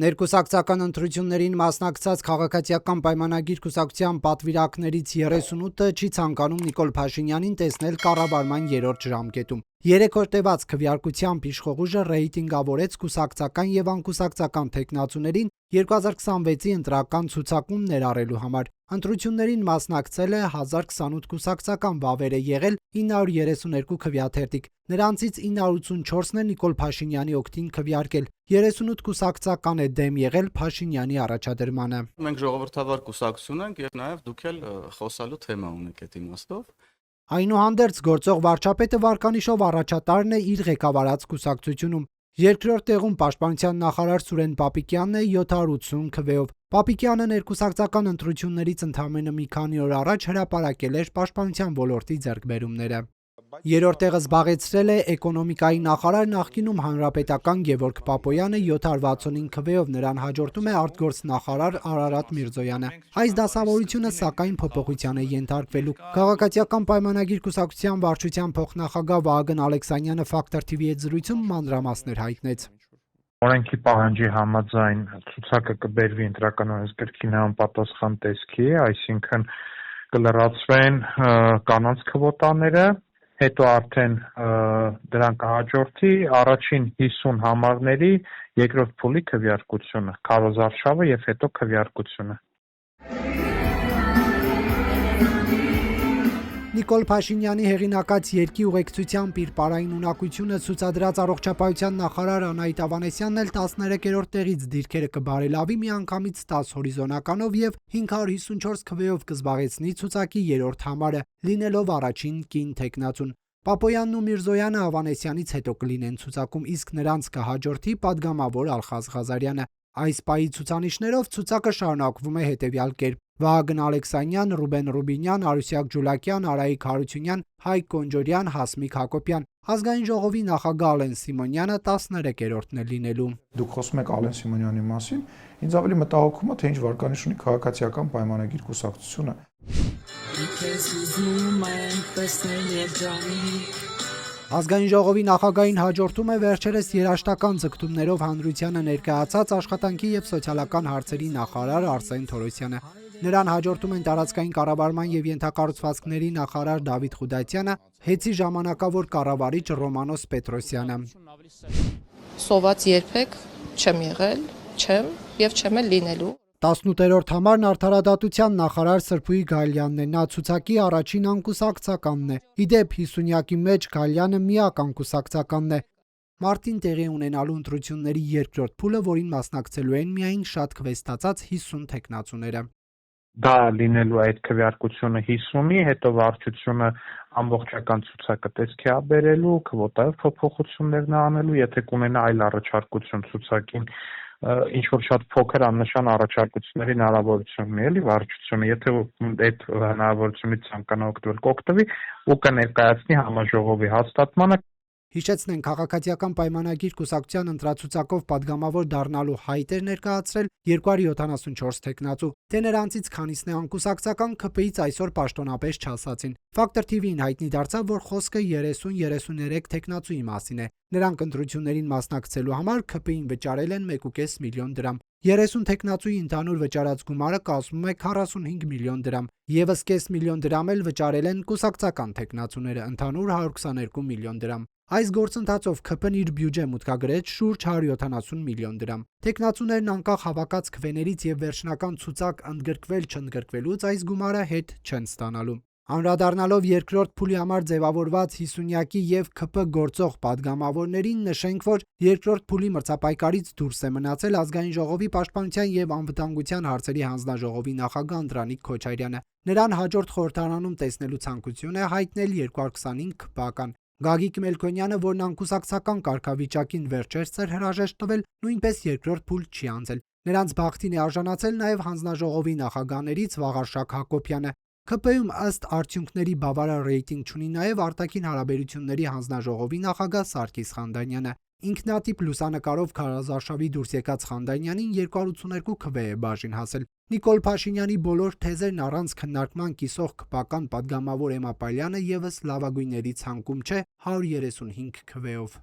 Ներկուսակցական ընտրություններին մասնակցած քաղաքացիական պայմանագիր կուսակցության պատվիրակներից 38-ը չի ցանկանում Նիկոլ Փաշինյանին տեսնել կառավարման երրորդ ժամկետում։ 3 օր տևած քվեարկությամբ իշխող ուժը ռեյտինգավորեց կուսակցական եւ անկուսակցական թեկնածուներին 2026-ի ընտրական ցուցակում ներառելու համար։ Ընտրություններին մասնակցել է 1028 կուսակցական, վավեր է եղել 932 քվեաթերթիկ։ Նրանցից 984-ն է Նիկոլ Փաշինյանի օգտին քվեարկել, 38 կուսակցական է դեմ եղել Փաշինյանի առաջադրմանը։ Մենք ժողովրդավար կուսակցություն ենք եւ նաեւ դուք էլ խոսալու թեմա ունեք այդ իմաստով։ Այնուհանդերձ գործող վարչապետը վարկանիշով առաջատարն է իր ղեկավարած կուսակցությունում։ Երկրորդ տեղում պաշտպանության նախարար Սուրեն Պապիկյանն է 780 քվեով։ Պապիկյանը ներկուսակցական ընտրություններից ընդամենը մի քանի օր առաջ հրապարակել էր պաշտպանության ոլորտի ձեռքբերումները։ Երրորդ տեղը զբաղեցրել է էկոնոմիկայի նախարար նախկինում հանրապետական Գևորգ Պապոյանը 765 քվեով, նրան հաջորդում է արտգործնախարար Արարատ Միրզոյանը։ Այս դասավորությունը սակայն փոփոխության է ենթարկվելու։ Քաղաքացիական պայմանագիր կուսակցության վարչության փոխնախագահ Վահագն Ալեքսանյանը Factor TV-ի հետ զրույցում մանրամասներ հայտնեց։ Օրենքի պահանջի համաձայն ցուցակը կբերվի ընտրական օրենսգրքին համապատասխան տեսքի, այսինքն կլրացվեն կանանց քվոտաները, հետո արդեն դրան կհաջորդի առաջին 50 համարների երկրորդ փուլի քվեարկությունը, քարոզարշավը եւ հետո քվեարկությունը։ Նիկոլ Փաշինյանի հեղինակած երկի ուղեկցությամբ իր պարային ունակությունը ցուցադրած առողջապահության նախարար Անահիտ Ավանեսյանն էլ 13-րդ տեղից դիրքերը կբարելավի միանգամից 10 հորիզոնականով եւ 554 քվեով կզբաղեցնի ցուցակի երրորդ համարը, լինելով առաջին կին թեկնածուն։ Պապոյանն ու Միրզոյանը Ավանեսյանից հետո կլինեն ցուցակում, իսկ նրանց կհաջորդի падգամավոր Ալխազ Ղազարյանը։ Այս պահի ցուցանիշներով ցուցակը շարունակվում է հետևյալ կերպ. Վահագն Ալեքսանյան, Ռուբեն Ռուբինյան, Արուսյակ Ջուլակյան, Արայիկ Հարությունյան, Հայկ Կոնջորյան, Հասմիկ Հակոբյան։ Ազգային ժողովի նախագահ Ալեն Սիմոնյանը 13-րդն է լինելու։ Դուք խոսում եք Ալեն Սիմոնյանի մասին, ինձ ավելի մտահոգում է, թե ինչ վարկանիշ ունի քաղաքացիական պայմանագիր կուսակցությունը։ Ազգային ժողովի նախագահին հաջորդում է վերջերս երաժշտական ձգտումներով հանրությանը ներկայացած աշխատանքի եւ սոցիալական հարցերի նախարար Արսեն Թորոսյանը։ Նրան հաջորդում են տարածքային կառավարման եւ ենթակառուցվածքների նախարար Դավիթ Խուդատյանը, ՀԵՑ-ի ժամանակավոր կառավարիչ Ռոմանոս Պետրոսյանը։ Սոված երբեք չեմ եղել, չեմ եւ չեմ էլ լինելու։ 18-րդ համարն արդարադատության նախարար Սրփուի Գալյանն է, նա ցուցակի առաջին անկուսակցականն է։ Իդեպ 50-յակի մեջ Գալյանը միակ անկուսակցականն է։ Մարտին տեղի ունենալու ընտրությունների երկրորդ փուլը, որին մասնակցելու են միայն շատ քվեստացած 50 թեկնածուները։ Դա լինելու այդ քվեարկությունը 50-ի, հետո վարչությունը ամբողջական ցուցակը տեսքի է բերելու, քվոտայով փոփոխություններն անելու, եթե կունենա այլ առաջարկություն ցուցակին, ինչ որ շատ փոքր աննշան առաջարկությունների հնարավորություն ունի էլի վարչությունը, եթե այդ հնարավորությունից ցանկանա օգտվել, կօգտվի ու կներկայացնի համաժողովի հաստատմանը։ Հիշեցնենք, քաղաքացիական պայմանագիր կուսակցության ընտրացուցակով падգամավոր դառնալու հայտ էր ներկայացրել 274 թեկնածու, թե նրանցից քանիսն է անկուսակցական, ՔՊ-ից այսօր պաշտոնապես չասացին։ Factor TV-ին հայտնի դարձավ, որ խոսքը 30-33 թեկնածուի մասին է։ Նրանք ընտրություններին մասնակցելու համար ՔՊ-ին վճարել են 1.5 միլիոն դրամ։ 30 թեկնածուի ընդհանուր վճարած գումարը կազմում է 45 միլիոն դրամ։ Եվս կես միլիոն դրամ էլ վճարել են կուսակցական թեկնածուները, ընդհանուր 122 միլիոն դրամ։ Այս գործընթացով ՔՊ-ն իր բյուջե մուտքագրեց շուրջ 170 միլիոն դրամ։ Թեկնածուներն անկախ հավաքած քվեներից եւ վերջնական ցուցակ ընդգրկվել չընդգրկվելուց այս գումարը հետ չեն ստանալու։ Անդրադառնալով երկրորդ փուլի համար ձևավորված 50-յակի եւ ՔՊ գործող падգամավորներին, նշենք, որ երկրորդ փուլի մրցապայքարից դուրս է մնացել Ազգային ժողովի պաշտպանության եւ անվտանգության հարցերի հանձնաժողովի նախագահ Անդրանիկ Քոչարյանը։ Նրան հաջորդ խորհրդարանում տեսնելու ցանկություն է հայտնել 225 ՔՊ-ական։ Գագիկ Մելքոնյանը, որն անկուսակցական կարգավիճակին վերջերս էր հրաժեշտ տվել, նույնպես երկրորդ փուլ չի անցել։ Նրանց բախտին է արժանացել նաև հանձնաժողովի նախագահներից Վաղարշակ Հակոբյանը։ ՔՊ-ում ըստ արդյունքների բավարար ռեյտինգ չունի նաև արտաքին հարաբերությունների հանձնաժողովի նախագահ Սարգիս Խանդանյանը։ Ինքնատիպ լուսանկարով քարոզարշավի դուրս եկած Խանդանյանին 282 քվե է բաժին հասել։ Նիկոլ Փաշինյանի բոլոր թեզերն առանց քննարկման կիսող ԿՊ-ական падգամավոր Էմма Պալյանը ևս լավագույնների ցանկում չէ 135 քվեով։